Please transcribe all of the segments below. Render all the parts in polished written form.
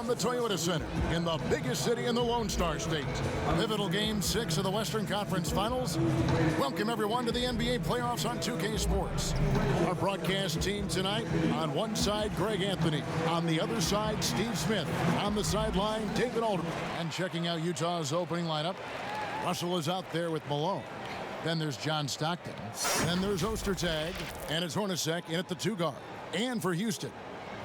the Toyota Center in the biggest city in the Lone Star State. Pivotal Game 6 of the Western Conference Finals. Welcome, everyone, to the NBA playoffs on 2K Sports. Our broadcast team tonight, on one side, Greg Anthony. On the other side, Steve Smith. On the sideline, David Alderman. And checking out Utah's opening lineup, Russell is out there with Malone. Then there's John Stockton. Then there's Ostertag. And it's Hornacek in at the 2 guard. And for Houston,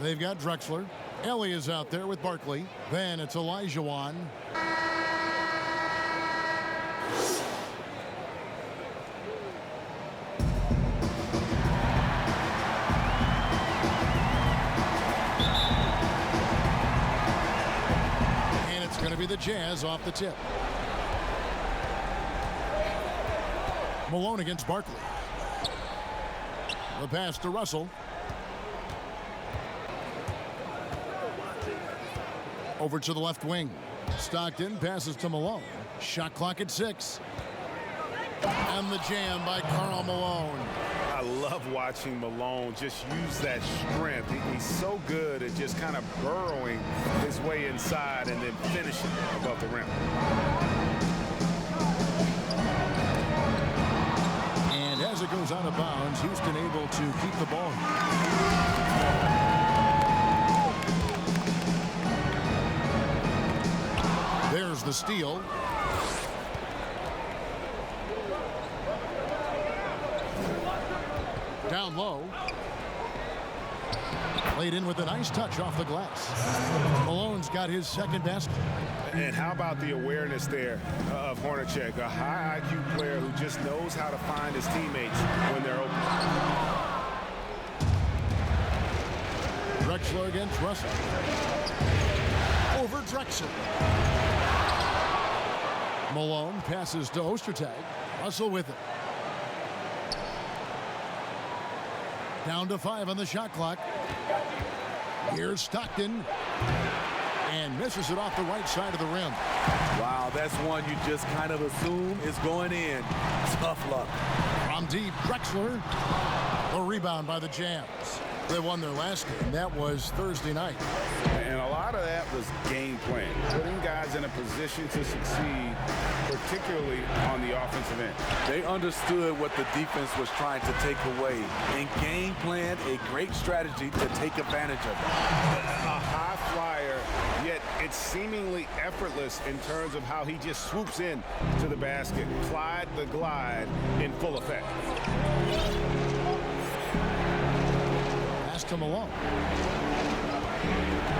they've got Drexler. Ellie is out there with Barkley. Then it's Olajuwon. And it's going to be the Jazz off the tip. Malone against Barkley. The pass to Russell. Over to the left wing. Stockton passes to Malone. Shot clock at 6. And the jam by Karl Malone. I love watching Malone just use that strength. He's so good at just kind of burrowing his way inside and then finishing above the rim. And as it goes out of bounds, Houston able to keep the ball. There's the steal. Down low. Laid in with a nice touch off the glass. Malone's got his second basket. And how about the awareness there of Hornacek, a high IQ player who just knows how to find his teammates when they're open. Drexler against Russell. Over Drexler. Malone passes to Ostertag. Russell with it. Down to 5 on the shot clock. Here's Stockton. And misses it off the right side of the rim. Wow, that's one you just kind of assume is going in. Tough luck. From deep, Drexler. A rebound by the Jazz. They won their last game. That was Thursday night. And a lot of that was game plan, putting guys in a position to succeed, particularly on the offensive end. They understood what the defense was trying to take away and game planned a great strategy to take advantage of it. A high flyer, yet it's seemingly effortless in terms of how he just swoops in to the basket. Clyde the glide in full effect. Pass to Malone.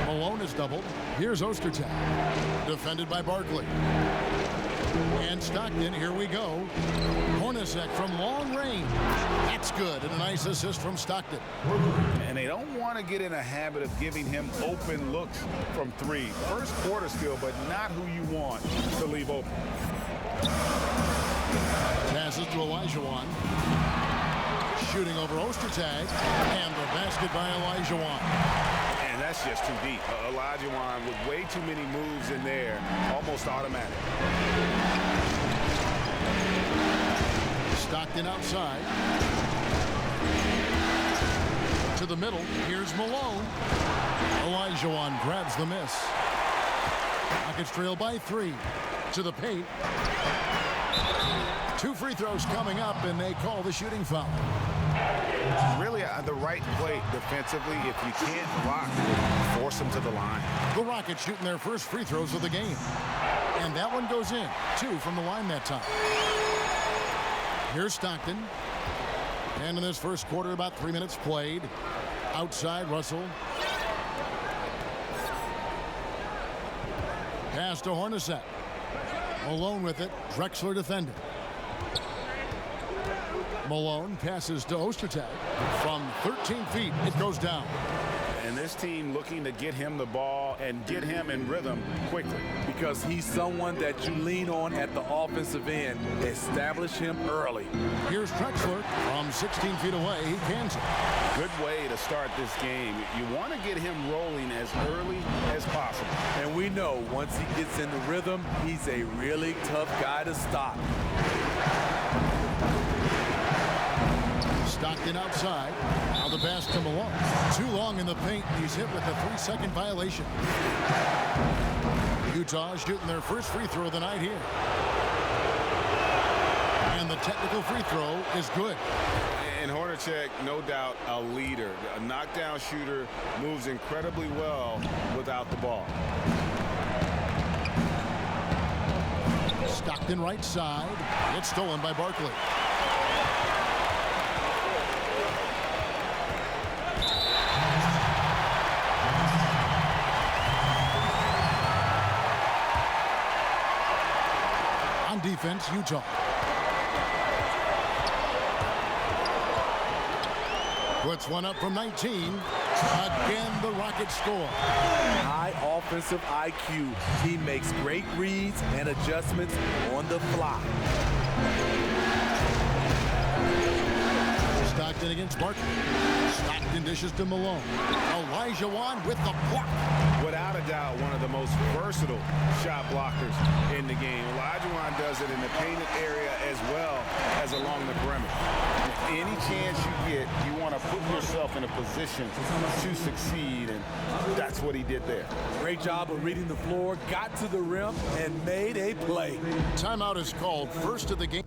Malone is doubled. Here's Ostertag. Defended by Barkley. And Stockton, here we go. Hornacek from long range. That's good. And a nice assist from Stockton. And they don't want to get in a habit of giving him open looks from 3. First quarter skill, but not who you want to leave open. Passes to Olajuwon. Shooting over Ostertag. And the basket by Olajuwon. And that's just too deep. Olajuwon with way too many moves in there. Almost automatic. Stockton outside. To the middle. Here's Malone. Olajuwon grabs the miss. Rockets trail by 3. To the paint. 2 free throws coming up, and they call the shooting foul. Really the right play defensively. If you can't block, force them to the line. The Rockets shooting their first free throws of the game. And that one goes in. 2 from the line that time. Here's Stockton. And in this first quarter, about 3 minutes played. Outside, Russell. Pass to Hornacek. Malone with it. Drexler defended. Malone passes to Ostertag. From 13 feet, it goes down. And this team looking to get him the ball and get him in rhythm quickly. Because he's someone that you lean on at the offensive end. Establish him early. Here's Drexler from 16 feet away. He cans it. Good way to start this game. You want to get him rolling as early as possible. And we know once he gets in the rhythm, he's a really tough guy to stop. Stockton outside. Now the pass to Malone. Too long in the paint. He's hit with a 3-second violation. Utah shooting their first free throw of the night here. And the technical free throw is good. And Hornacek, no doubt, a leader. A knockdown shooter, moves incredibly well without the ball. Stockton right side. It's stolen by Barkley. On defense, Utah. Puts one up from 19. Again, the Rockets score. High offensive IQ. He makes great reads and adjustments on the fly. Stockton against Barkley. Stockton dishes to Malone. Olajuwon with the block. Without a doubt, one of the most versatile shot blockers in the game. Olajuwon does it in the painted area as well as along the perimeter. Any chance you get, you want to put yourself in a position to succeed, and that's what he did there. Great job of reading the floor, got to the rim, and made a play. Timeout is called. First of the game.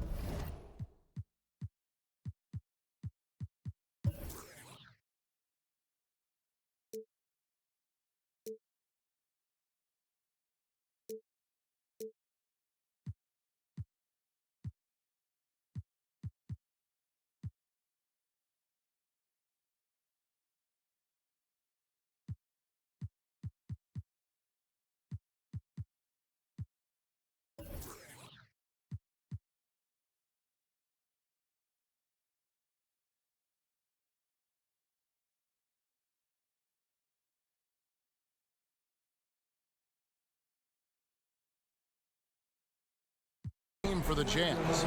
For the Jazz.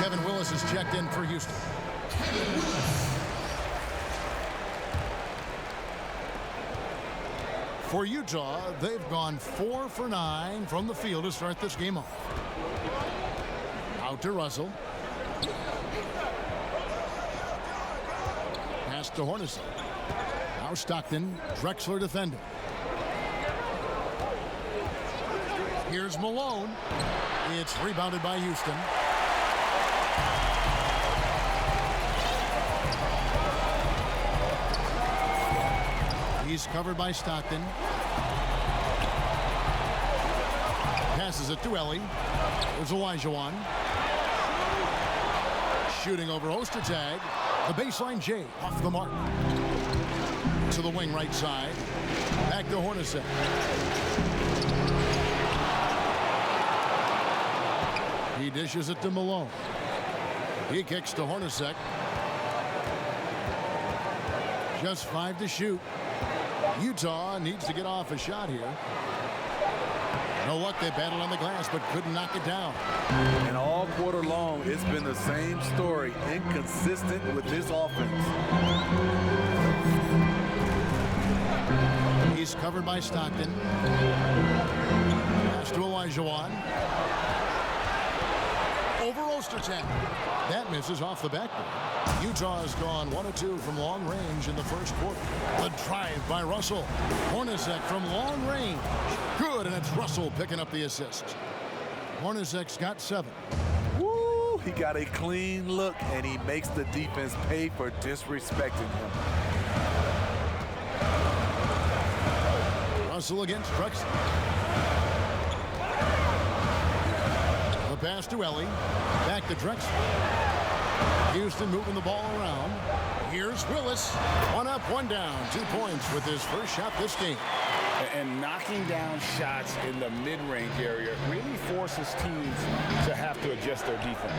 Kevin Willis has checked in for Houston. For Utah, they've gone 4 for 9 from the field to start this game off. Out to Russell. Pass to Hornacek. Now Stockton, Drexler defending. Here's Malone. It's rebounded by Houston. He's covered by Stockton. Passes it to Ellie. There's Olajuwon. Shooting over Ostertag. The baseline J off the mark. To the wing right side. Back to Hornacek. He dishes it to Malone. He kicks to Hornacek. Just 5 to shoot. Utah needs to get off a shot here. No luck, they battled on the glass but couldn't knock it down. And all quarter long, it's been the same story. Inconsistent with this offense. He's covered by Stockton. Pass to Olajuwon. Over Ostertag. That misses off the backboard. Utah has gone 1 of 2 from long range in the first quarter. The drive by Russell. Hornacek from long range. Good, and it's Russell picking up the assist. Hornacek's got 7. Woo! He got a clean look, and he makes the defense pay for disrespecting him. Russell against Drexler. The pass to Ellie. Back to Drexler. Houston moving the ball around. Here's Willis. 1 up, 1 down. 2 points with his first shot this game. And knocking down shots in the mid-range area really forces teams to have to adjust their defense.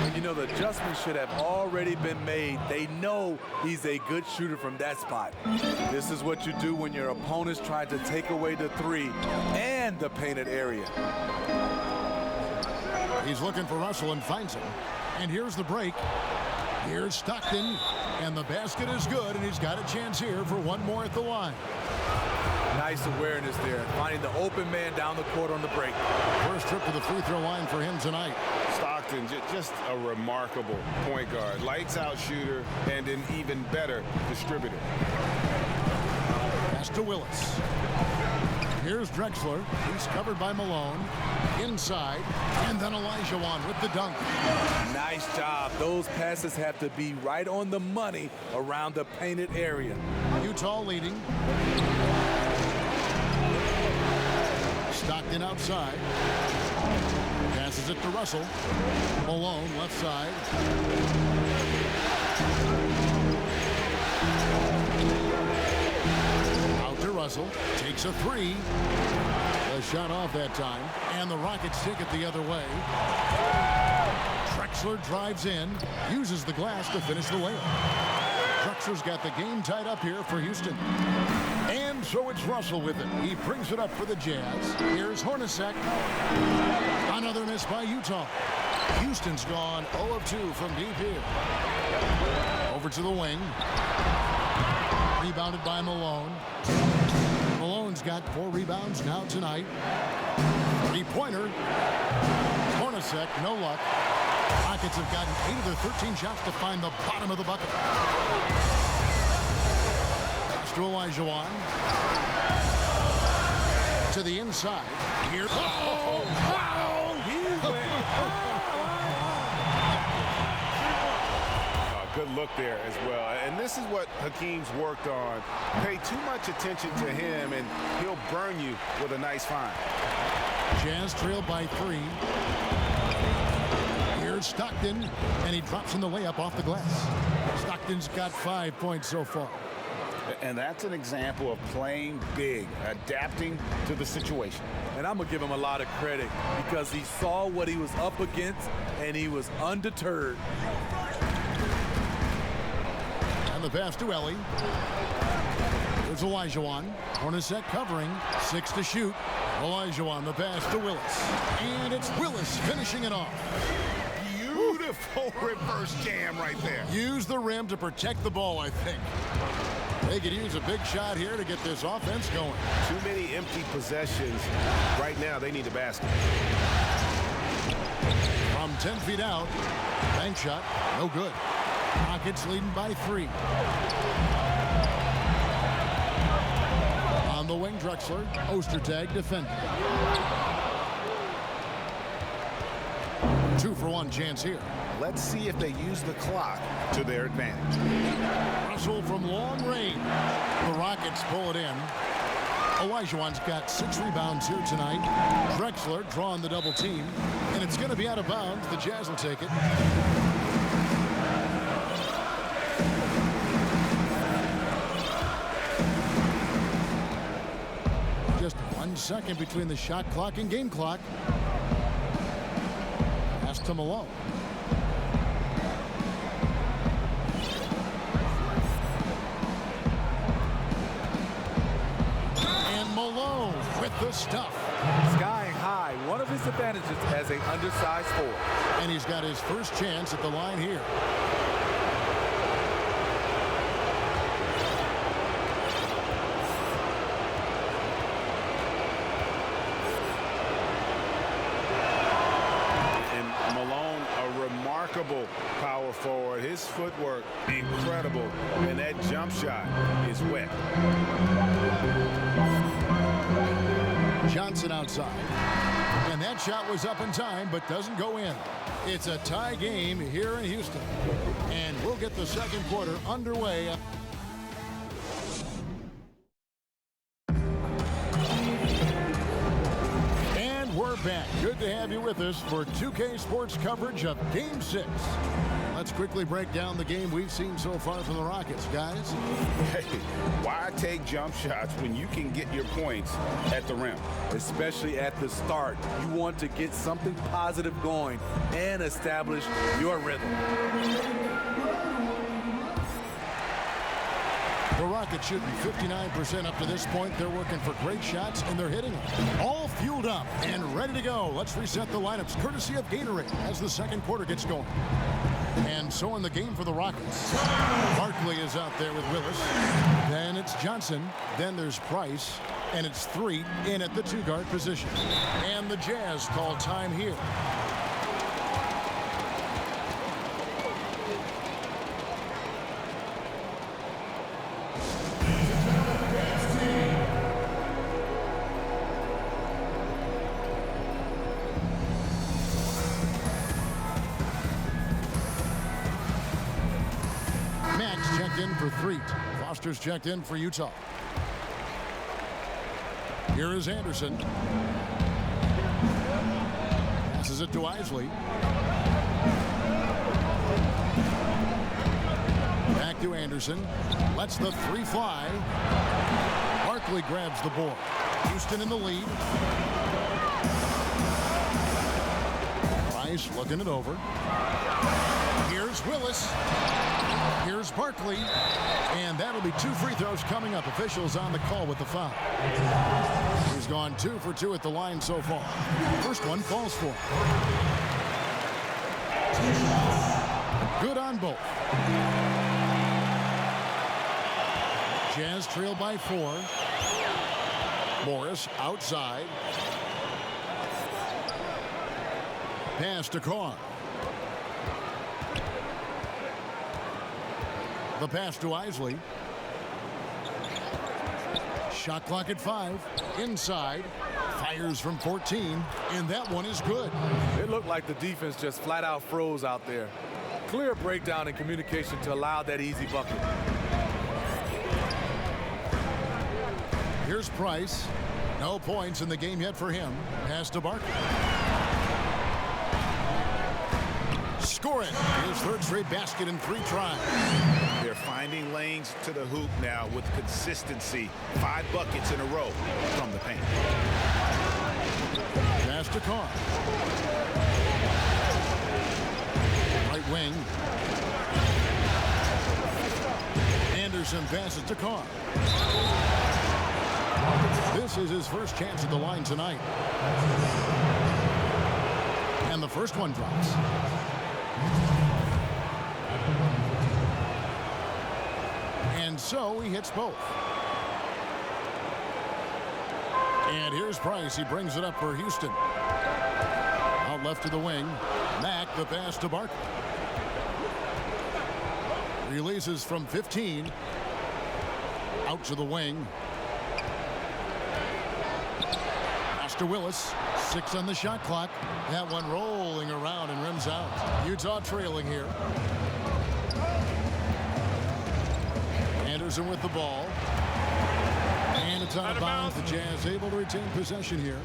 And you know, the adjustment should have already been made. They know he's a good shooter from that spot. This is what you do when your opponent's trying to take away the 3 and the painted area. He's looking for Russell and finds him. And here's the break. Here's Stockton. And the basket is good, and he's got a chance here for 1 more at the line. Nice awareness there, finding the open man down the court on the break. First trip to the free throw line for him tonight. Stockton, just a remarkable point guard. Lights out shooter and an even better distributor. Pass to Willis. Here's Drexler. He's covered by Malone. Inside. And then Olajuwon with the dunk. Nice job. Those passes have to be right on the money around the painted area. Utah leading. Stockton outside. Passes it to Russell. Malone left side. Out to Russell. Takes a three. A shot off that time. And the Rockets take it the other way. Drexler drives in. Uses the glass to finish the layup. Drexler's got the game tied up here for Houston. And so it's Russell with it. He brings it up for the Jazz. Here's Hornacek. Another miss by Utah. Houston's gone 0 of 2 from deep here. Over to the wing. Rebounded by Malone. Malone's got 4 rebounds now tonight. Three-pointer. Hornacek, no luck. Rockets have gotten 8 of their 13 shots to find the bottom of the bucket. Pass to Olajuwon. To the inside. Here. Oh, wow! He Good look there as well. And this is what Hakeem's worked on. Pay too much attention to him, and he'll burn you with a nice find. Jazz trailed by 3. Here's Stockton, and he drops in the layup off the glass. Stockton's got 5 points so far. And that's an example of playing big, adapting to the situation. And I'm going to give him a lot of credit because he saw what he was up against, and he was undeterred. And the pass to Ellie. There's Olajuwon. Hornacek covering. 6 to shoot. Olajuwon, the pass to Willis. And it's Willis finishing it off. Beautiful reverse jam right there. Use the rim to protect the ball, I think. They could use a big shot here to get this offense going. Too many empty possessions. Right now, they need a basket. From 10 feet out. Bank shot. No good. Rockets leading by 3. On the wing, Drexler. Ostertag defending. 2-for-1 chance here. Let's see if they use the clock to their advantage. Russell from long range. The Rockets pull it in. Olajuwon's got 6 rebounds here tonight. Drexler drawing the double team. And it's going to be out of bounds. The Jazz will take it. Just 1 second between the shot clock and game clock. Pass to Malone. And Malone with the stuff. Skying high, one of his advantages as an undersized forward. And he's got his first chance at the line here. Power forward, his footwork incredible, and that jump shot is wet. Johnson outside, and that shot was up in time but doesn't go in. It's a tie game here in Houston, and we'll get the second quarter underway. We're back. Good to have you with us for 2K Sports coverage of Game 6. Let's quickly break down the game we've seen so far from the Rockets, guys. Hey, why take jump shots when you can get your points at the rim? Especially at the start. You want to get something positive going and establish your rhythm. The Rockets shooting 59% up to this point. They're working for great shots, and they're hitting them. All fueled up and ready to go. Let's reset the lineups, courtesy of Gatorade, as the second quarter gets going. And so in the game for the Rockets, Barkley is out there with Willis. Then it's Johnson. Then there's Price. And it's 3 in at the 2-guard position. And the Jazz call time here. checked in for Threet. Foster's checked in for Utah. Here is Anderson. Passes it to Isley. Back to Anderson. Lets the three fly. Barkley grabs the board. Houston in the lead. Price looking it over. Here's Willis. Here's Barkley. And that'll be 2 free throws coming up. Officials on the call with the foul. He's gone 2 for 2 at the line so far. First one falls for him. Good on both. Jazz trail by 4. Morris outside. Pass to Carr. The pass to Isley. Shot clock at 5. Inside. Fires from 14. And that one is good. It looked like the defense just flat out froze out there. Clear breakdown in communication to allow that easy bucket. Here's Price. No points in the game yet for him. Pass to Barkley. Score it. His third straight basket in 3 tries. They're finding lanes to the hoop now with consistency. 5 buckets in a row from the paint. Pass to Carr. Right wing. Anderson passes to Carr. This is his first chance at the line tonight. And the first one drops. And so he hits both. And here's Price. He brings it up for Houston. Out left to the wing. Mack, the pass to Barkley. Releases from 15. Out to the wing. Pass to Willis. 6 on the shot clock. That one rolling around and rims out. Utah trailing here. Anderson with the ball. And it's out of bounds. The Jazz able to retain possession here.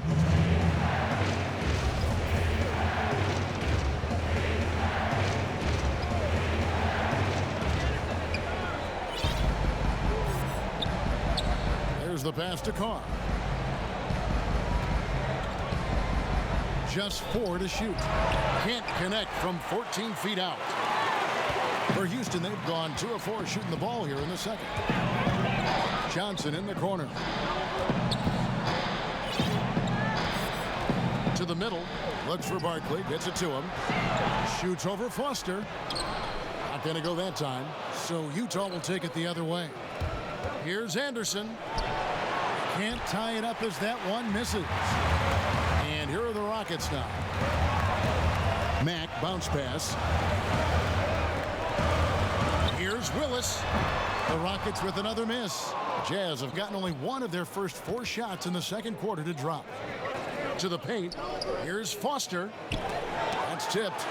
There's the pass to Carr. Just 4 to shoot. Can't connect from 14 feet out. For Houston, they've gone 2 of 4 shooting the ball here in the second. Johnson in the corner. To the middle. Looks for Barkley. Gets it to him. Shoots over Foster. Not going to go that time. So Utah will take it the other way. Here's Anderson. Can't tie it up as that one misses. And here are the Rockets now. Mack, bounce pass. Here's Willis. The Rockets with another miss. Jazz have gotten only 1 of their first 4 shots in the second quarter to drop. To the paint. Here's Foster. That's tipped.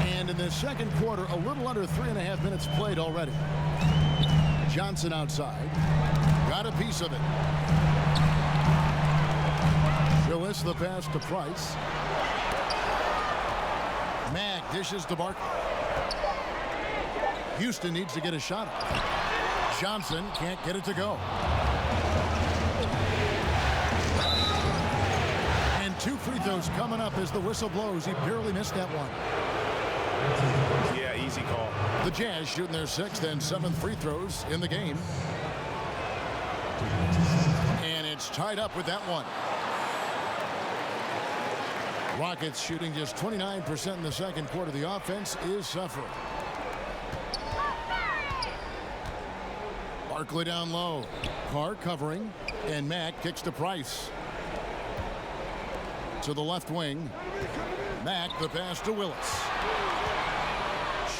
And in the second quarter, a little under 3.5 minutes played already. Johnson outside. Got a piece of it. Willis, the pass to Price. Mack dishes to Barkley. Houston needs to get a shot up. Johnson can't get it to go. And 2 free throws coming up as the whistle blows. He barely missed that one. Yeah, easy call. The Jazz shooting their 6th and 7th free throws in the game. And it's tied up with that one. Rockets shooting just 29% in the second quarter. The offense is suffering. Barkley down low. Carr covering. And Mack kicks to Price. To the left wing. Mack, the pass to Willis.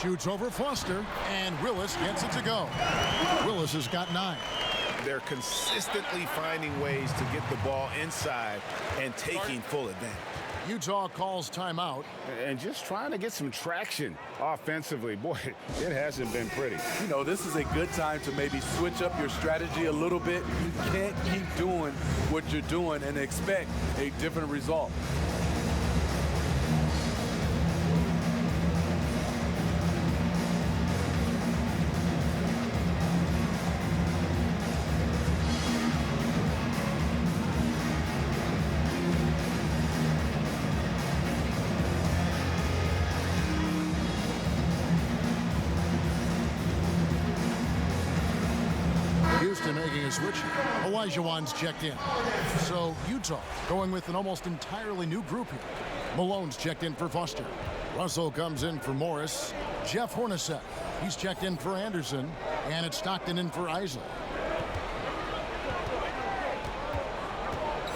Shoots over Foster. And Willis gets it to go. Willis has got 9. They're consistently finding ways to get the ball inside and taking full advantage. Utah calls timeout. And just trying to get some traction offensively. Boy, it hasn't been pretty. You know, this is a good time to maybe switch up your strategy a little bit. You can't keep doing what you're doing and expect a different result. Making a switch. Olajuwon's checked in. So Utah going with an almost entirely new group here. Malone's checked in for Foster. Russell comes in for Morris. Jeff Hornacek. He's checked in for Anderson. And it's Stockton in for Isley.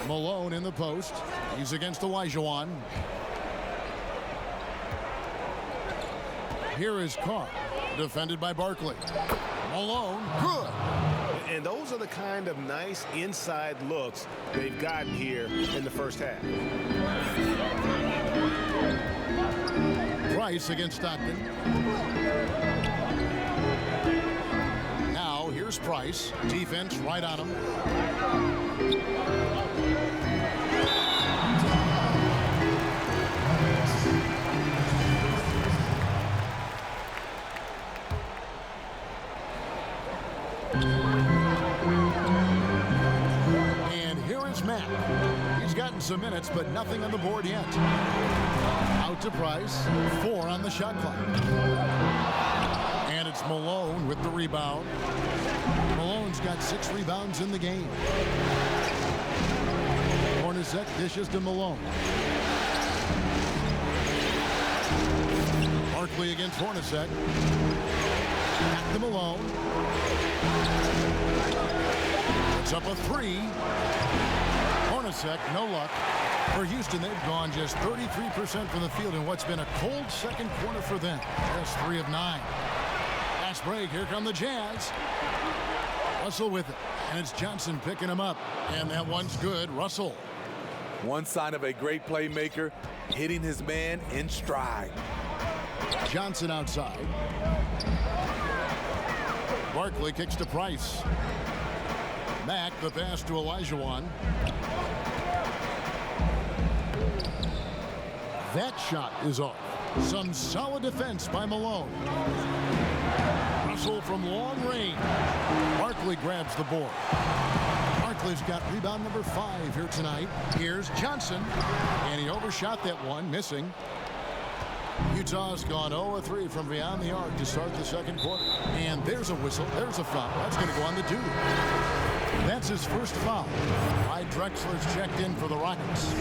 Malone in the post. He's against Olajuwon. Here is Carr. Defended by Barkley. Malone. Good. And those are the kind of nice inside looks they've gotten here in the first half. Price against Stockton. Now here's Price. Defense right on him. Mack. He's gotten some minutes, but nothing on the board yet. Out to Price. 4 on the shot clock. And it's Malone with the rebound. Malone's got 6 rebounds in the game. Hornacek dishes to Malone. Barkley against Hornacek. Back to Malone. It's up a 3. Hornacek, no luck. For Houston, they've gone just 33% from the field in what's been a cold second quarter for them. Just 3 of 9. Last break, here come the Jazz. Russell with it, and it's Johnson picking him up. And that one's good. Russell. One sign of a great playmaker, hitting his man in stride. Johnson outside. Barkley kicks to Price. Mack, the pass to Olajuwon. That shot is off. Some solid defense by Malone. Russell from long range. Barkley grabs the board. Barkley's got rebound number 5 here tonight. Here's Johnson. And he overshot that one, missing. Utah's gone 0-3 from beyond the arc to start the second quarter. And there's a whistle. There's a foul. That's going to go on the dude. That's his first foul. Clyde Drexler's checked in for the Rockets.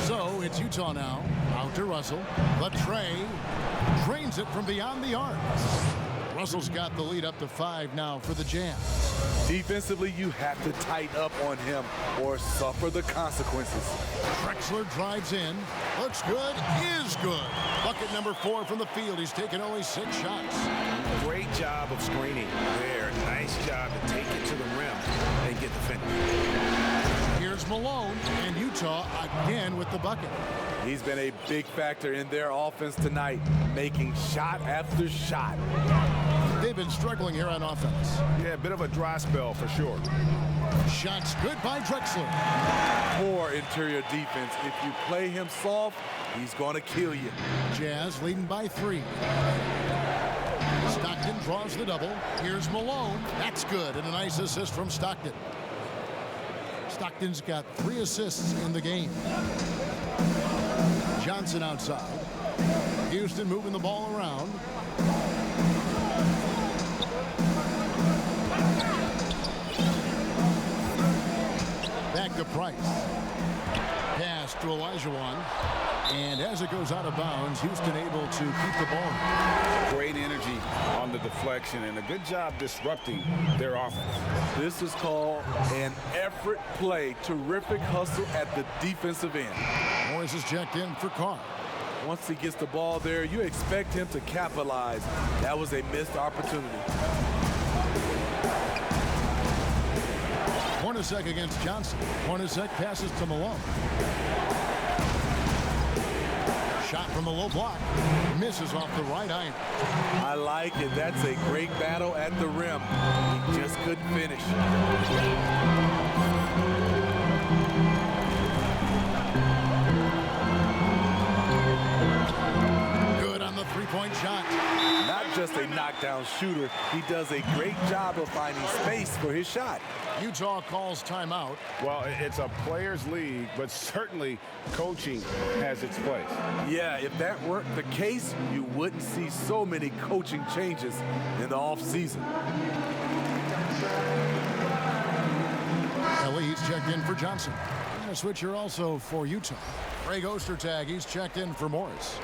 So it's Utah now. Out to Russell. The tray. Drains it from beyond the arc. Russell's got the lead up to 5 now for the Jazz. Defensively, you have to tighten up on him or suffer the consequences. Drexler drives in. Looks good. Is good. Bucket number 4 from the field. He's taken only 6 shots. Great job of screening there. Nice job to take it to the rim and get the finish. Here's Malone, and Utah again with the bucket. He's been a big factor in their offense tonight, making shot after shot. They've been struggling here on offense. Yeah, a bit of a dry spell for sure. Shots good by Drexler. Poor interior defense. If you play him soft, he's going to kill you. Jazz leading by 3. Stockton draws the double. Here's Malone. That's good, and a nice assist from Stockton. Stockton's got 3 assists in the game. Johnson outside. Houston moving the ball around. Back to Price. Pass to Olajuwon. And as it goes out of bounds, Houston able to keep the ball. Great energy on the deflection and a good job disrupting their offense. This is called an effort play. Terrific hustle at the defensive end. Morris is checked in for Carr. Once he gets the ball there, you expect him to capitalize. That was a missed opportunity. Hornacek against Johnson. Hornacek passes to Malone. Shot from the low block. Misses off the right iron. I like it. That's a great battle at the rim. He just couldn't finish. Good on the three-point shot. Not just a knockdown shooter, he does a great job of finding space for his shot. Utah calls timeout. Well, it's a players' league, but certainly coaching has its place. Yeah, if that weren't the case, you wouldn't see so many coaching changes in the offseason. He's checked in for Johnson. And a switcher also for Utah. Greg Ostertag, he's checked in for Morris.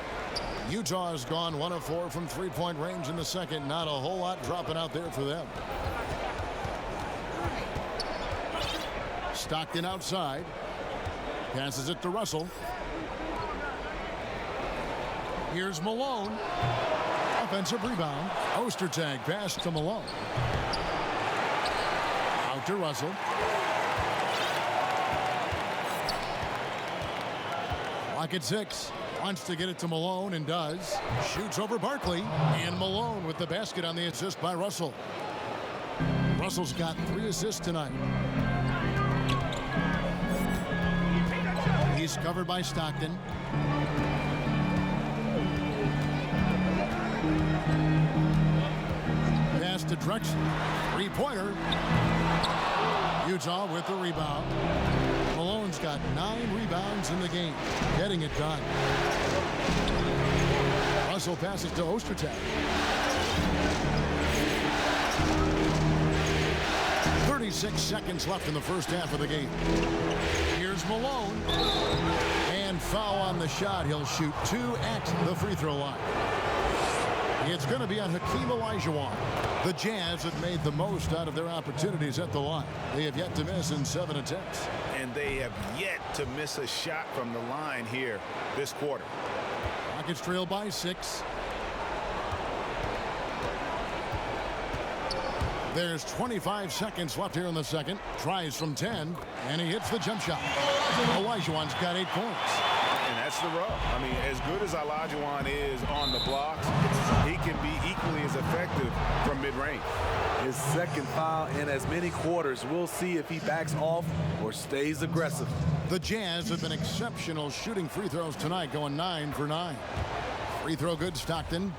Utah has gone 1 of 4 from three-point range in the second. Not a whole lot dropping out there for them. Stockton outside. Passes it to Russell. Here's Malone. Offensive rebound. Ostertag pass to Malone. Out to Russell. Clock at 6. Wants to get it to Malone and does. Shoots over Barkley. And Malone with the basket on the assist by Russell. Russell's got 3 assists tonight. He's covered by Stockton. Pass to Drexler. Three-pointer. Utah with the rebound. Malone's got 9 rebounds in the game. Getting it done. Russell passes to Ostertag. 36 seconds left in the first half of the game. Here's Malone. And foul on the shot. He'll shoot 2 at the free throw line. It's going to be on Hakeem Olajuwon. The Jazz have made the most out of their opportunities at the line. They have yet to miss in 7 attempts. And they have yet to miss a shot from the line here this quarter. Rockets trail by 6. There's 25 seconds left here in the second. Tries from 10, and he hits the jump shot. Olajuwon's got 8 points. And that's the rub. I mean, as good as Olajuwon is on the blocks, he can be equally as effective from mid-range. His second foul in as many quarters. We'll see if he backs off or stays aggressive. The Jazz have been exceptional shooting free throws tonight, going 9 for 9. Free throw good, Stockton.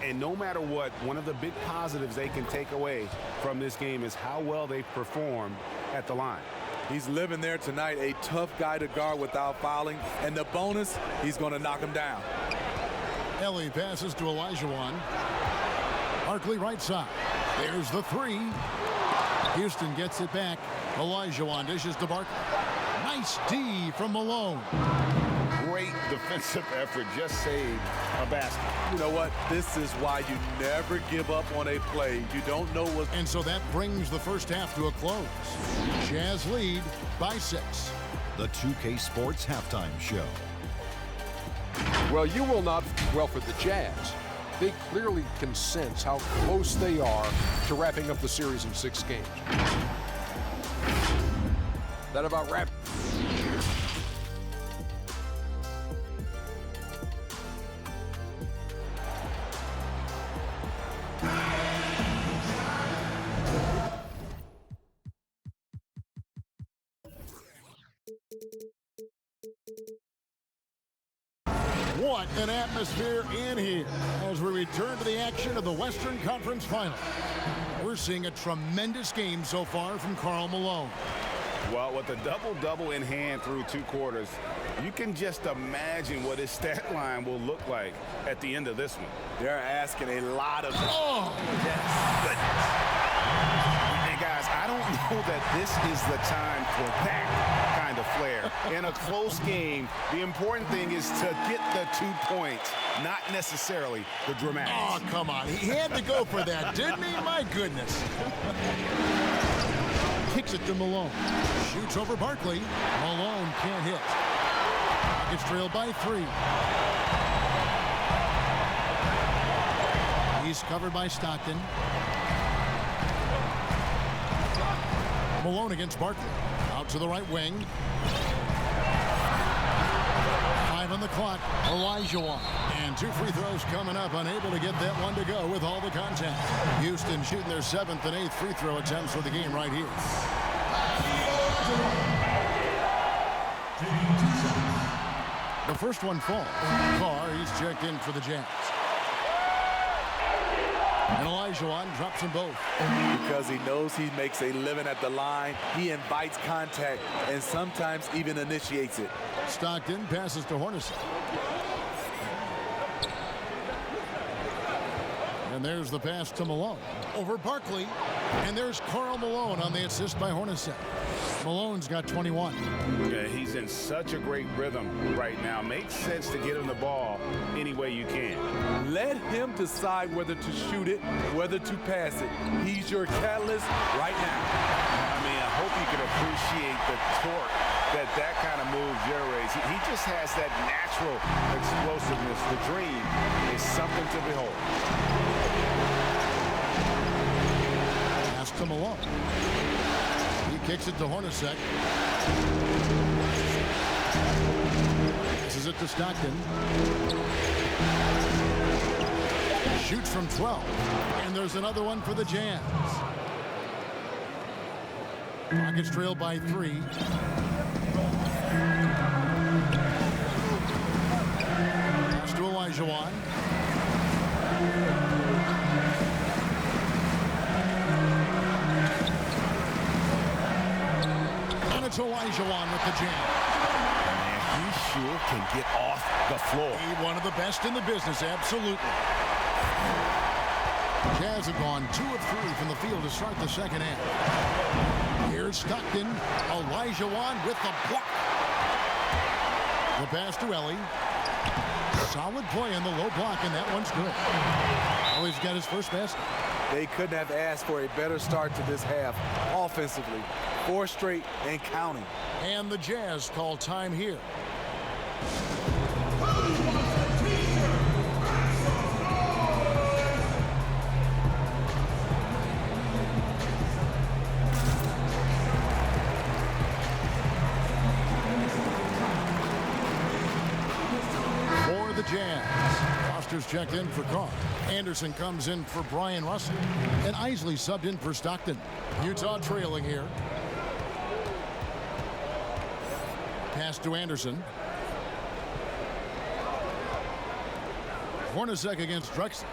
And no matter what, one of the big positives they can take away from this game is how well they perform at the line. He's living there tonight, a tough guy to guard without fouling. And the bonus, he's going to knock him down. Ellie passes to Olajuwon. Barkley right side. There's the 3. Houston gets it back. Olajuwon dishes to Barkley. Nice D from Malone. Great defensive effort, just saved a basket. You know what? This is why you never give up on a play. You don't know what... And so that brings the first half to a close. Jazz lead by 6. The 2K Sports Halftime Show. Well, you will not... Well, for the Jazz, they clearly can sense how close they are to wrapping up the series in 6 games. That about wraps... What an atmosphere in here as we return to the action of the Western Conference Final. We're seeing a tremendous game so far from Karl Malone. Well, with a double-double in hand through 2 quarters, you can just imagine what his stat line will look like at the end of this one. They're asking a lot of... Oh! Yes. And guys, I don't know that this is the time for that kind of flair. In a close game, the important thing is to get the 2 points, not necessarily the dramatics. Oh, come on. He had to go for that, didn't he? My goodness. Kicks it to Malone. Shoots over Barkley. Malone can't hit. Rockets trail by 3. He's covered by Stockton. Malone against Barkley. Out to the right wing. 5 on the clock. Olajuwon. And 2 free throws coming up. Unable to get that one to go with all the contact. Houston shooting their 7th and 8th free throw attempts for the game right here. The first one falls. Carr, he's checked in for the Jazz. And Olajuwon drops them both. Because he knows he makes a living at the line, he invites contact and sometimes even initiates it. Stockton passes to Hornacek. And there's the pass to Malone. Over Barkley. And there's Karl Malone on the assist by Hornacek. Malone's got 21. Yeah, he's in such a great rhythm right now. Makes sense to get him the ball any way you can. Let him decide whether to shoot it, whether to pass it. He's your catalyst right now. I mean, I hope you can appreciate the torque that kind of move generates. He just has that natural explosiveness. The dream is something to behold. Pass to Malone. He kicks it to Hornacek. Passes it to Stockton. Shoots from 12. And there's another one for the Jazz. Rockets trail by 3. Pass to Olajuwon. And it's Olajuwon with the jam. He sure can get off the floor. He's one of the best in the business, absolutely. Jazz have gone 2 of 3 from the field to start the second half. Here's Stockton. Olajuwon with the block. The pass to Ellie. Solid play in the low block, and that one's good. Oh, he's got his first basket. They couldn't have asked for a better start to this half offensively. 4 straight and counting. And the Jazz call time here. For the Jazz, Foster's checked in for Carr. Anderson comes in for Brian Russell. And Isley subbed in for Stockton. Utah trailing here. Pass to Anderson. Hornacek against Drexler.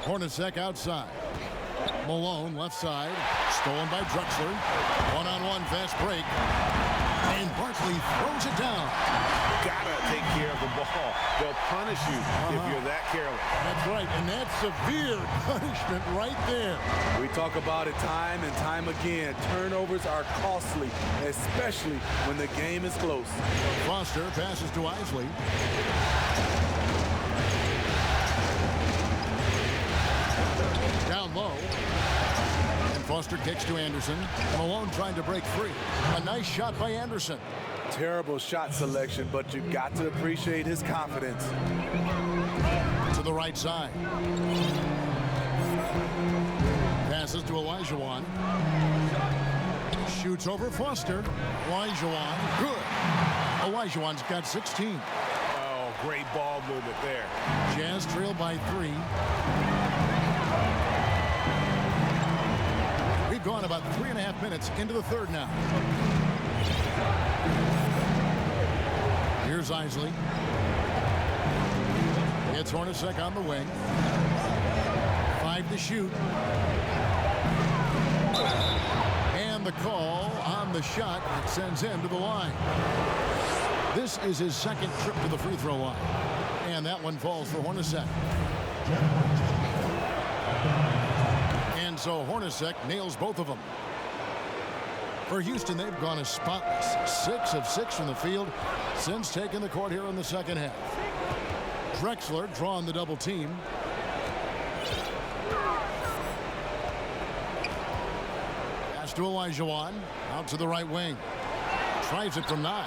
Hornacek outside. Malone left side. Stolen by Drexler. One-on-one fast break. And Barkley throws it down. Gotta take care of the ball. They'll punish you if you're that careless. That's right, and that's severe punishment right there. We talk about it time and time again. Turnovers are costly, especially when the game is close. Foster passes to Isley. Down low. And Foster kicks to Anderson. Malone trying to break free. A nice shot by Anderson. Terrible shot selection, but you got to appreciate his confidence. To the right side. Passes to Olajuwon. Shoots over Foster. Olajuwon. Good. Olajuwon's got 16. Oh, great ball movement there. Jazz trail by 3. We've gone about 3.5 minutes into the third now. Here's Isley. It's Hornacek on the wing. 5 to shoot. And the call on the shot that sends him to the line. This is his second trip to the free throw line. And that one falls for Hornacek. And so Hornacek nails both of them. For Houston, they've gone as spotless. 6 of 6 from the field since taking the court here in the second half. Drexler drawing the double team. Pass to Olajuwon. Out to the right wing. Tries it from 9.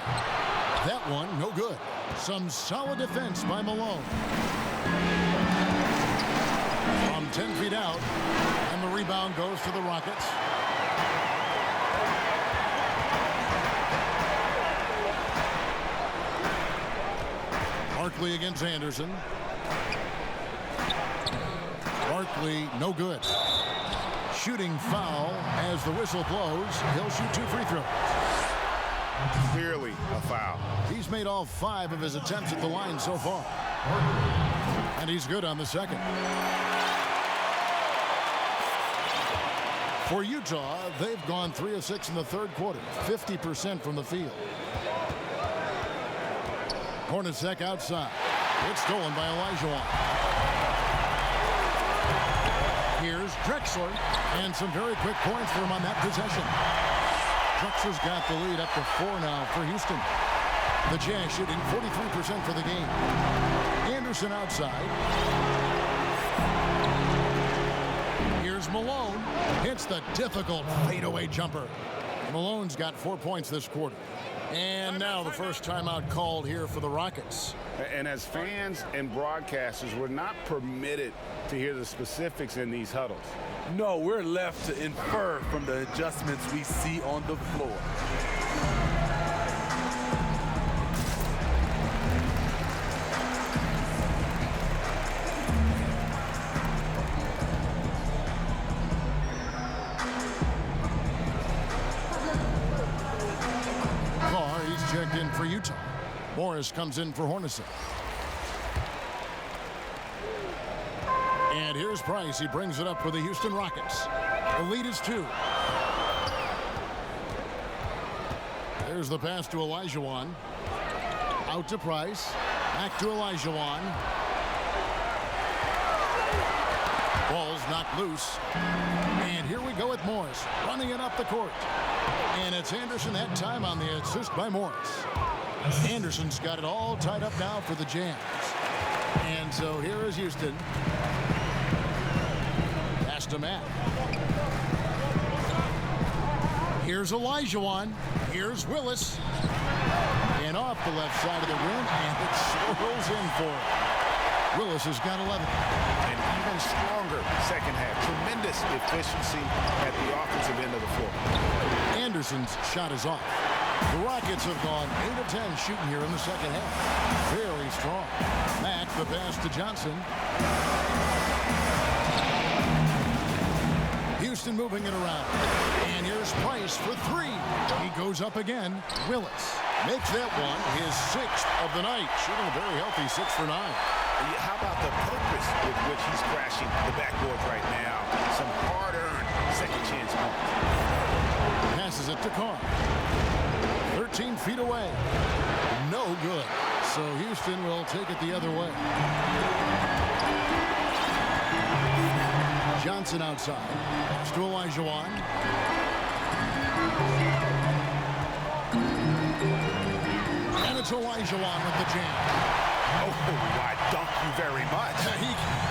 That one, no good. Some solid defense by Malone. From 10 feet out. And the rebound goes to the Rockets. Barkley against Anderson. Barkley, no good. Shooting foul as the whistle blows. He'll shoot 2 free throws. Clearly a foul. He's made all 5 of his attempts at the line so far. And he's good on the second. For Utah, they've gone 3 of 6 in the third quarter, 50% from the field. Hornacek outside. It's stolen by Olajuwon. Here's Drexler, and some very quick points for him on that possession. Drexler's got the lead up to 4 now for Houston. The Jazz shooting 43% for the game. Anderson outside. Here's Malone. Hits the difficult fadeaway jumper. Malone's got 4 points this quarter. And now the first timeout called here for the Rockets. And as fans and broadcasters, we're not permitted to hear the specifics in these huddles. No, we're left to infer from the adjustments we see on the floor. Checked in for Utah. Morris comes in for Hornacek. And here's Price. He brings it up for the Houston Rockets. The lead is 2. There's the pass to Olajuwon. Out to Price. Back to Olajuwon. Ball's knocked loose. And here we go with Morris running it up the court. And it's Anderson that time on the assist by Morris. Anderson's got it all tied up now for the Jazz. And so here is Houston. Pass to Matt. Here's Olajuwon. Here's Willis. And off the left side of the rim, and it swirls in for him. Willis has got 11. An even stronger second half. Tremendous efficiency at the offensive end of the floor. Anderson's shot is off. The Rockets have gone 8 of 10 shooting here in the second half. Very strong. Mack, the pass to Johnson. Houston moving it around. And here's Price for 3. He goes up again. Willis makes that one his 6th of the night. Shooting a very healthy 6 for 9. How about the purpose with which he's crashing the backboards right now? Some hard-earned second chance points. Passes it to Carr. 13 feet away. No good. So Houston will take it the other way. Johnson outside. Pass to Olajuwon. And it's Olajuwon with the jam. Oh, I dunk you very much.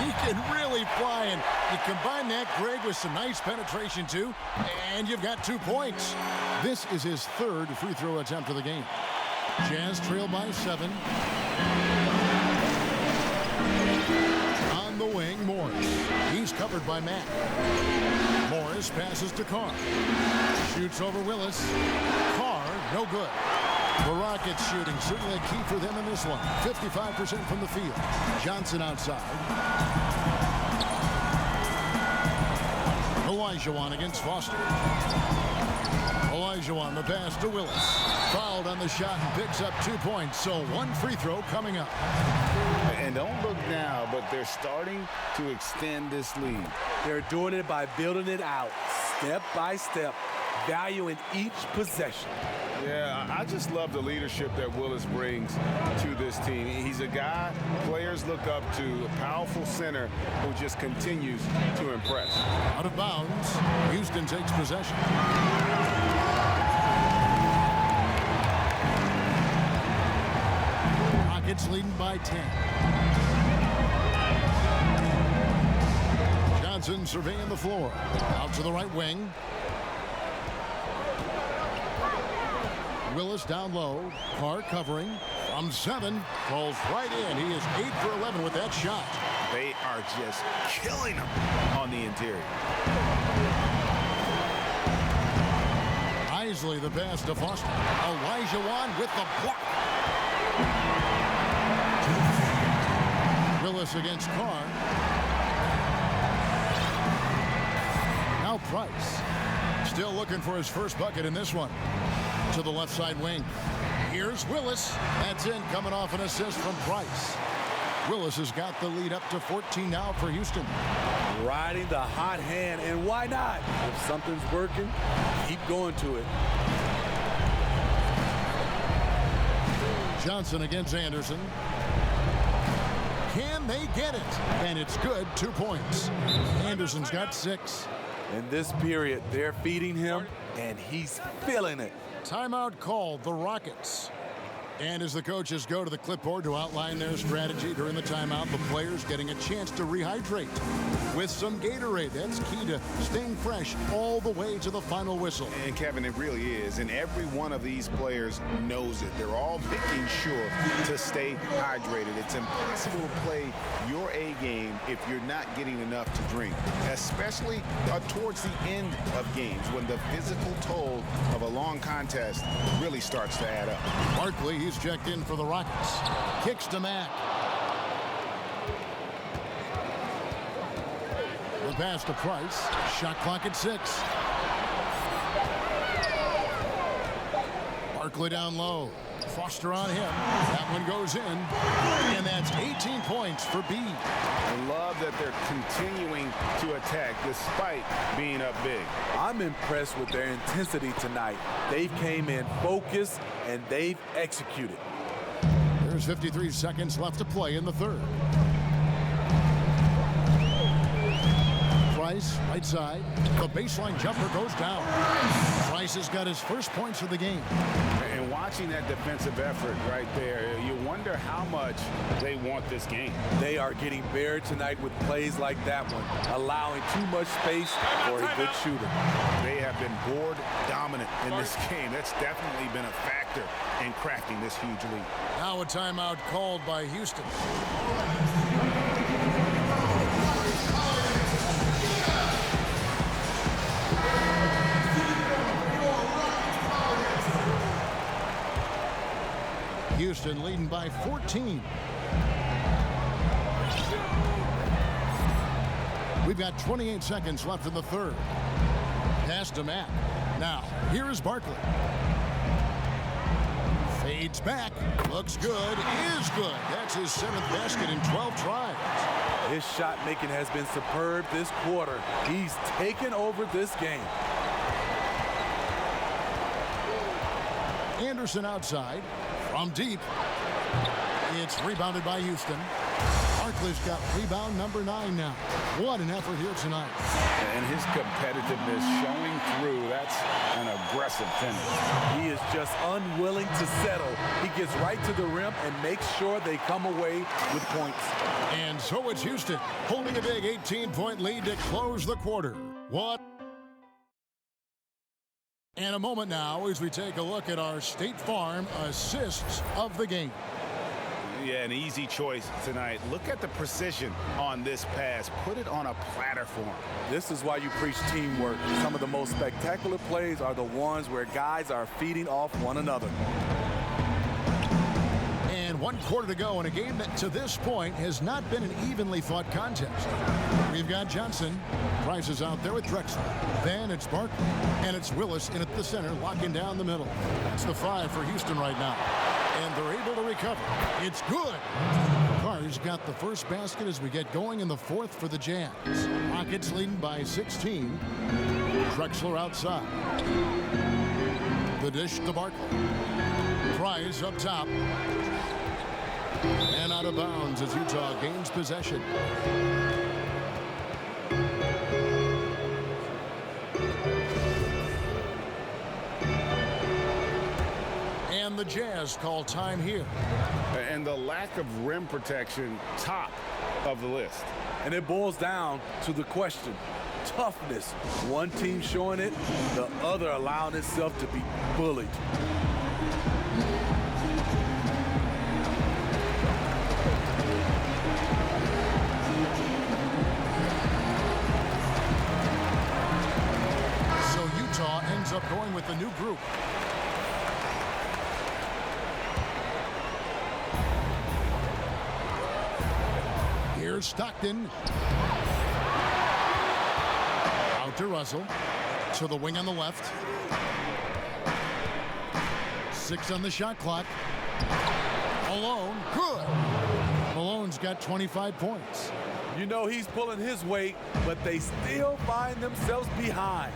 He can really fly, and you combine that, Greg, with some nice penetration, too, and you've got 2 points. This is his 3rd free throw attempt of the game. Jazz trail by 7. On the wing, Morris. He's covered by Matt. Morris passes to Carr. Shoots over Willis. Carr, no good. The Rockets shooting certainly a key for them in this one. 55% from the field. Johnson outside. Olajuwon against Foster. Olajuwon, the pass to Willis. Fouled on the shot and picks up 2 points. So 1 free throw coming up. And don't look now, but they're starting to extend this lead. They're doing it by building it out, step by step, valuing each possession. Yeah, I just love the leadership that Willis brings to this team. He's a guy players look up to, a powerful center who just continues to impress. Out of bounds, Houston takes possession. Rockets leading by 10. Johnson surveying the floor. Out to the right wing. Willis down low. Carr covering from 7. Falls right in. He is 8 for 11 with that shot. They are just killing him on the interior. Isley the pass to Foster. Olajuwon with the block. Willis against Carr. Now Price. Still looking for his first bucket in this one. To the left side wing. Here's Willis. That's in, coming off an assist from Price. Willis has got the lead up to 14 now for Houston. Riding the hot hand, and why not? If something's working, keep going to it. Johnson against Anderson. Can they get it? And it's good. 2 points. Anderson's got 6. In this period, they're feeding him, and he's feeling it. Timeout called, the Rockets. And as the coaches go to the clipboard to outline their strategy during the timeout, the players getting a chance to rehydrate with some Gatorade. That's key to staying fresh all the way to the final whistle. And Kevin, it really is. And every one of these players knows it. They're all making sure to stay hydrated. It's impossible to play your A game if you're not getting enough to drink, especially towards the end of games when the physical toll of a long contest really starts to add up. Barkley, he's checked in for the Rockets. Kicks to Mack. The pass to Price. Shot clock at 6. Barkley down low. Foster on him. That one goes in. And that's 18 points for B. I love that they're continuing to attack despite being up big. I'm impressed with their intensity tonight. They've came in focused, and they've executed. There's 53 seconds left to play in the third. Price, right side. The baseline jumper goes down. Price has got his first points of the game. And watching that defensive effort right there, you wonder how much they want this game. They are getting buried tonight with plays like that one, allowing too much space for a good shooter. They have been board dominant in this game. That's definitely been a factor in crafting this huge lead. Now a timeout called by Houston. Houston leading by 14. We've got 28 seconds left in the third. Pass to Mack. Now, here is Barkley. Fades back. Looks good. Is good. That's his 7th basket in 12 tries. His shot making has been superb this quarter. He's taken over this game. Anderson outside. From deep. It's rebounded by Houston. Barkley's got rebound number 9 now. What an effort here tonight. And his competitiveness showing through. That's an aggressive finish. He is just unwilling to settle. He gets right to the rim and makes sure they come away with points. And so it's Houston holding a big 18-point lead to close the quarter. What? And a moment now as we take a look at our State Farm assists of the game. Yeah, an easy choice tonight. Look at the precision on this pass. Put it on a platter for him. This is why you preach teamwork. Some of the most spectacular plays are the ones where guys are feeding off one another. And 1 quarter to go in a game that to this point has not been an evenly fought contest. We've got Johnson. Price is out there with Drexler. Then it's Barkley. And it's Willis in at the center, locking down the middle. That's the 5 for Houston right now. And they're able to recover. It's good. Carr's got the first basket as we get going in the 4th for the Jazz. Rockets leading by 16. Drexler outside. The dish to Barkley. Price up top. And out of bounds as Utah gains possession. And the Jazz call time here. And the lack of rim protection, top of the list. And it boils down to the question. Toughness. One team showing it, the other allowing itself to be bullied. So Utah ends up going with the new group. Here's Stockton. Out to Russell. To the wing on the left. 6 on the shot clock. Malone, good. Malone's got 25 points. You know he's pulling his weight, but they still find themselves behind.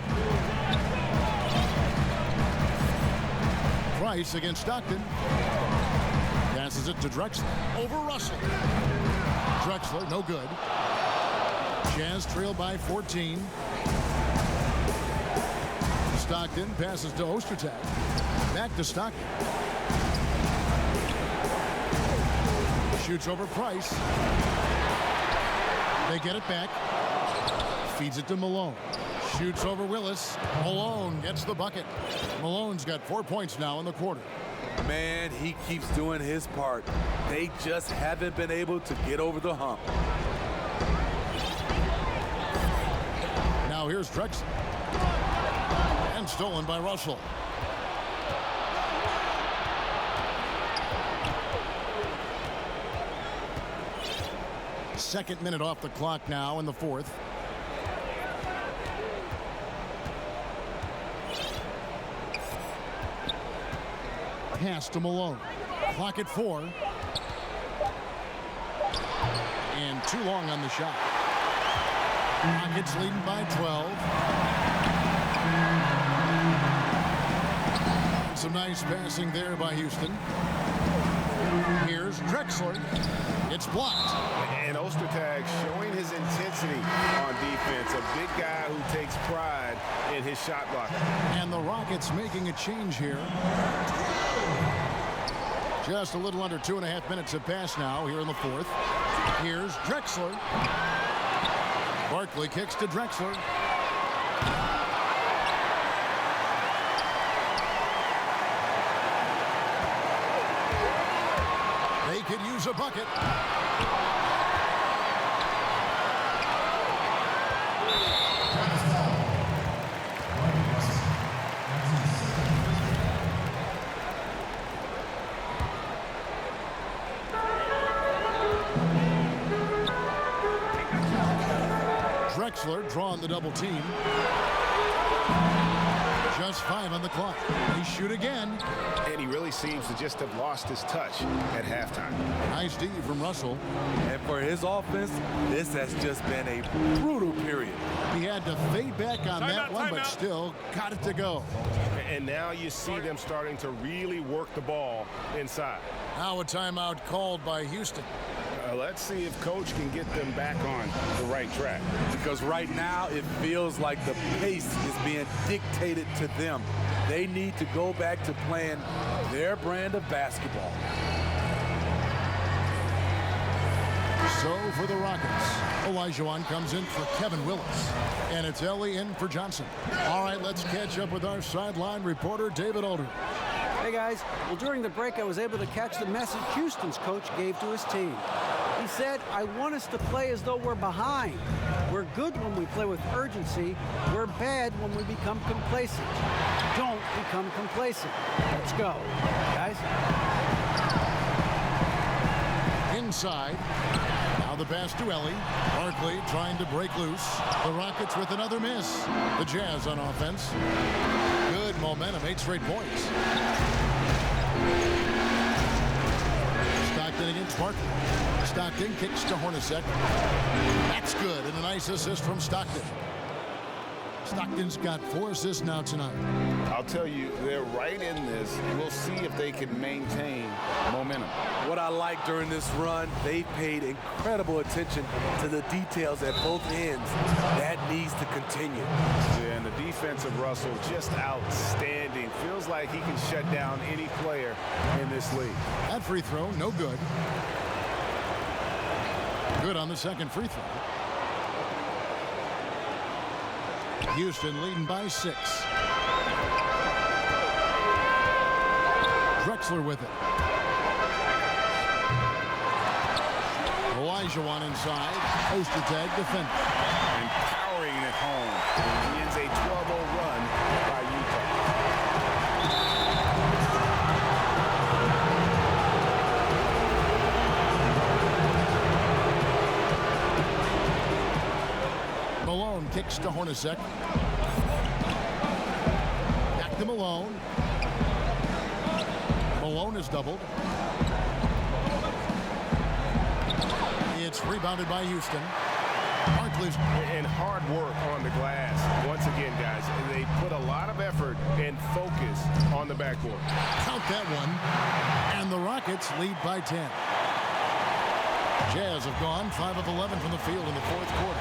Price against Stockton. Passes it to Drexler. Over Russell. Drexler, no good. Jazz trail by 14. Stockton passes to Ostertag. Back to Stockton. Shoots over Price. They get it back. Feeds it to Malone. Shoots over Willis. Malone gets the bucket. Malone's got 4 points now in the quarter. Man, he keeps doing his part. They just haven't been able to get over the hump. Now here's Drexler. And stolen by Russell. Second minute off the clock now in the fourth. Pass to Malone. Clock at 4. And too long on the shot. Rockets leading by 12. Some nice passing there by Houston. Here's Drexler. It's blocked. And Ostertag showing his intensity on defense. A big guy who takes pride in his shot blocking. And the Rockets making a change here. Just a little under 2.5 minutes have passed now here in the fourth. Here's Drexler. Barkley kicks to Drexler. They could use a bucket. Drexler drawing the double team. Just 5 on the clock. He shoot again. And he really seems to just have lost his touch at halftime. Nice D from Russell. And for his offense, this has just been a brutal period. He had to fade back on that one, but still got it to go. And now you see them starting to really work the ball inside. Now a timeout called by Houston. Let's see if Coach can get them back on the right track. Because right now it feels like the pace is being dictated to them. They need to go back to playing their brand of basketball. So for the Rockets, Olajuwon comes in for Kevin Willis. And it's Ellie in for Johnson. All right, let's catch up with our sideline reporter, David Alder. Hey guys, well during the break I was able to catch the message Houston's coach gave to his team. He said, I want us to play as though we're behind. We're good when we play with urgency. We're bad when we become complacent. Don't become complacent. Let's go, guys. Inside. Now the pass to Ellie. Barkley trying to break loose. The Rockets with another miss. The Jazz on offense. Good momentum, 8 straight points. Stockton against Barkley. Stockton kicks to Hornacek. That's good, and a nice assist from Stockton. Stockton's got 4 assists now tonight. I'll tell you, they're right in this. We'll see if they can maintain momentum. What I like during this run, they paid incredible attention to the details at both ends. That needs to continue. Yeah, and the defense of Russell just outstanding. Feels like he can shut down any player in this league. That free throw, no good. Good on the second free throw. Houston leading by 6. Drexler with it. Olajuwon inside. Ostertag defending. And powering it home. He ends a 12-0 run by Utah. Malone kicks to Hornacek. Back to Malone. Malone is doubled. It's rebounded by Houston. Barkley's and hard work on the glass. Once again, guys, they put a lot of effort and focus on the backboard. Count that one. And the Rockets lead by 10. Jazz have gone 5 of 11 from the field in the fourth quarter.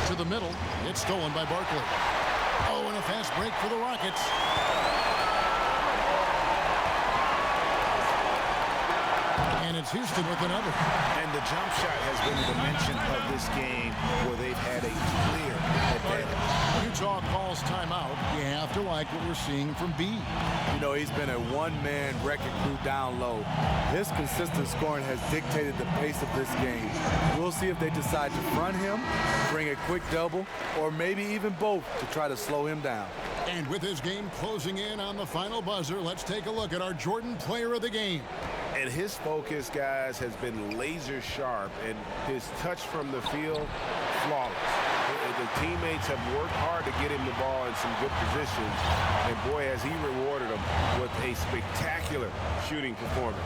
To the middle. It's stolen by Barkley. Oh, and a fast break for the Rockets. And it's Houston with another. And the jump shot has been the dimension of this game where they've had a clear advantage. Utah calls timeout. You have to like what we're seeing from B. You know, he's been a one-man wrecking crew down low. His consistent scoring has dictated the pace of this game. We'll see if they decide to front him, bring a quick double, or maybe even both to try to slow him down. And with his game closing in on the final buzzer, let's take a look at our Jordan player of the game. And his focus, guys, has been laser sharp, and his touch from the field, flawless. The teammates have worked hard to get him the ball in some good positions, and boy, has he rewarded them with a spectacular shooting performance.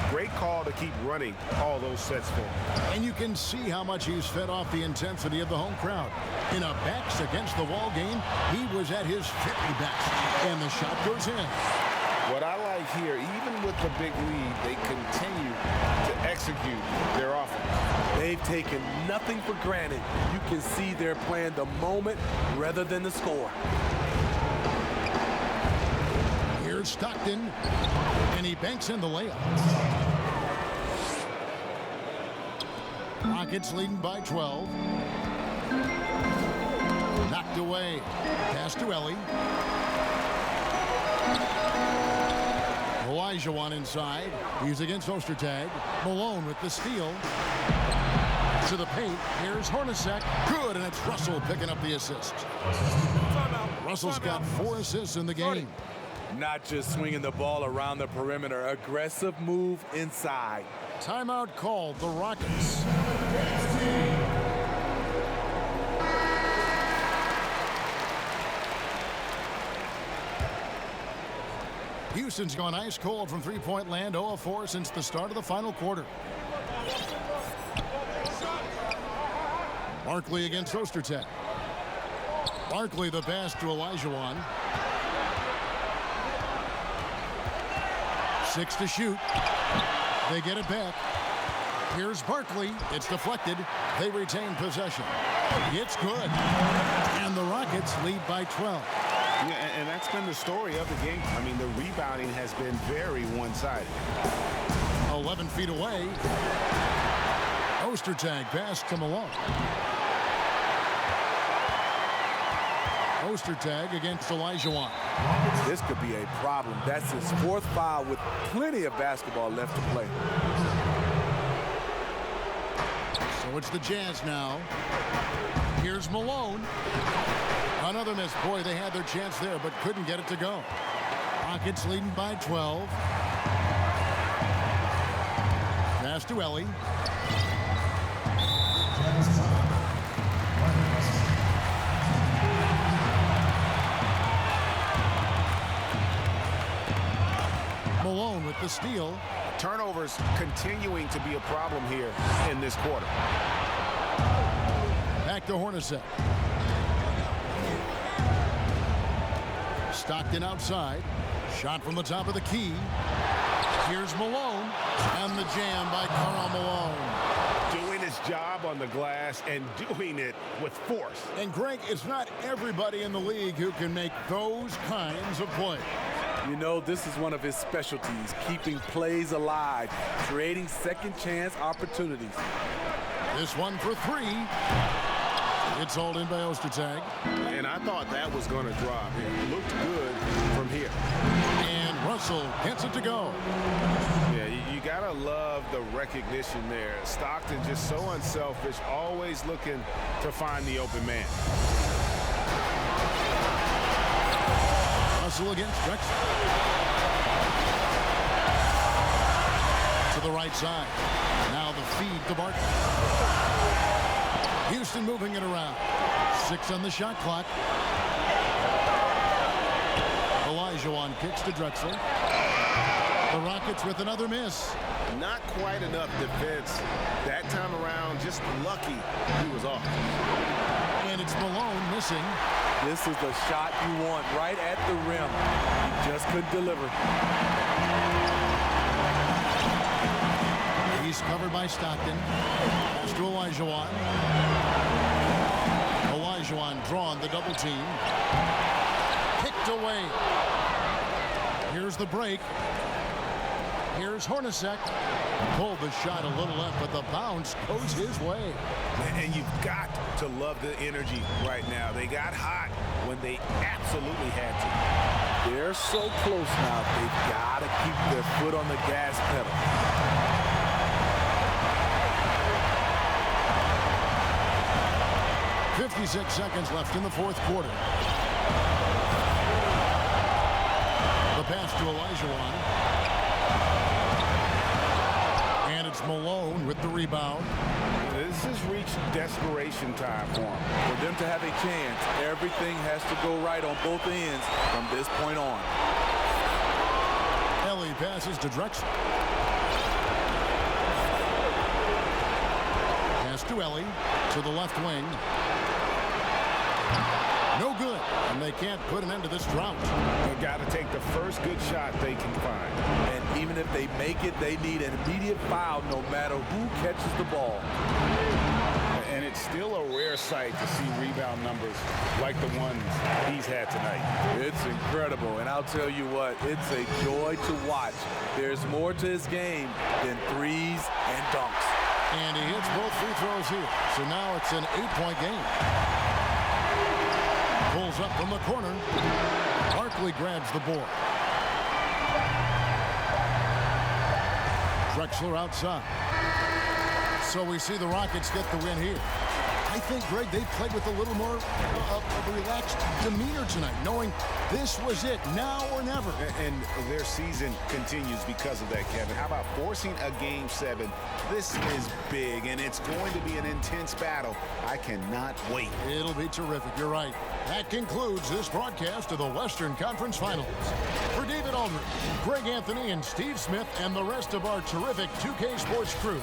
Great call to keep running all those sets for him. And you can see how much he's fed off the intensity of the home crowd. In a backs against the wall game, he was at his very best, and the shot goes in. What I like here, even with the big lead, they continue to execute their offense. They've taken nothing for granted. You can see they're playing the moment rather than the score. Here's Stockton, and he banks in the layup. Rockets leading by 12. Knocked away. Pass to Ellie. Olajuwon inside. He's against Ostertag. Malone with the steal. To the paint. Here's Hornacek. Good, and it's Russell picking up the assist. Russell's got 4 assists in the game. Not just swinging the ball around the perimeter. Aggressive move inside. Timeout called. The Rockets. Houston's gone ice cold from three-point land, 0 of 4 since the start of the final quarter. Barkley against Ostertag. Barkley the pass to Olajuwon. 6 to shoot. They get it back. Here's Barkley. It's deflected. They retain possession. It's good. And the Rockets lead by 12. Yeah, and that's been the story of the game. I mean, the rebounding has been very one-sided. 11 feet away. Ostertag pass to Malone. Ostertag against Olajuwon. This could be a problem. That's his 4th foul with plenty of basketball left to play. So it's the Jazz now. Here's Malone. Another miss. Boy, they had their chance there, but couldn't get it to go. Rockets leading by 12. Pass to Ellie. Malone with the steal. Turnovers continuing to be a problem here in this quarter. Back to Hornacek. Stockton outside. Shot from the top of the key. Here's Malone. And the jam by Karl Malone. Doing his job on the glass and doing it with force. And Greg, it's not everybody in the league who can make those kinds of plays. You know, this is one of his specialties, keeping plays alive, creating second chance opportunities. This one for 3. It's hauled in by Ostertag. And I thought that was going to drop. It looked good from here. And Russell gets it to go. Yeah, you got to love the recognition there. Stockton just so unselfish, always looking to find the open man. Russell against Drexler. To the right side. Now the feed to Barkley. Houston moving it around. 6 on the shot clock. Olajuwon kicks to Drexler. The Rockets with another miss. Not quite enough defense that time around. Just lucky he was off. And it's Malone missing. This is the shot you want right at the rim. He just couldn't deliver. He's covered by Stockton. Pass to Olajuwon. Olajuwon drawn the double team. Kicked away. Here's the break. Here's Hornacek. Pulled the shot a little left, but the bounce goes his way. And you've got to love the energy right now. They got hot when they absolutely had to. They're so close now. They've got to keep their foot on the gas pedal. .56 seconds left in the fourth quarter. The pass to Olajuwon. And it's Malone with the rebound. This has reached desperation time for them. For them to have a chance, everything has to go right on both ends from this point on. Ellie passes to Drexler. Pass to Ellie to the left wing. No good, and they can't put an end to this drought. They've got to take the first good shot they can find. And even if they make it, they need an immediate foul no matter who catches the ball. And it's still a rare sight to see rebound numbers like the ones he's had tonight. It's incredible, and I'll tell you what, it's a joy to watch. There's more to his game than threes and dunks. And he hits both free throws here, so now it's an 8-point game. Pulls up from the corner. Barkley grabs the board. Drexler outside. So we see the Rockets get the win here. I think, Greg, they played with a little more of a relaxed demeanor tonight, knowing this was it, now or never. And their season continues because of that, Kevin. How about forcing a Game 7? This is big, and it's going to be an intense battle. I cannot wait. It'll be terrific. You're right. That concludes this broadcast of the Western Conference Finals. For David Aldridge, Greg Anthony, and Steve Smith, and the rest of our terrific 2K Sports crew,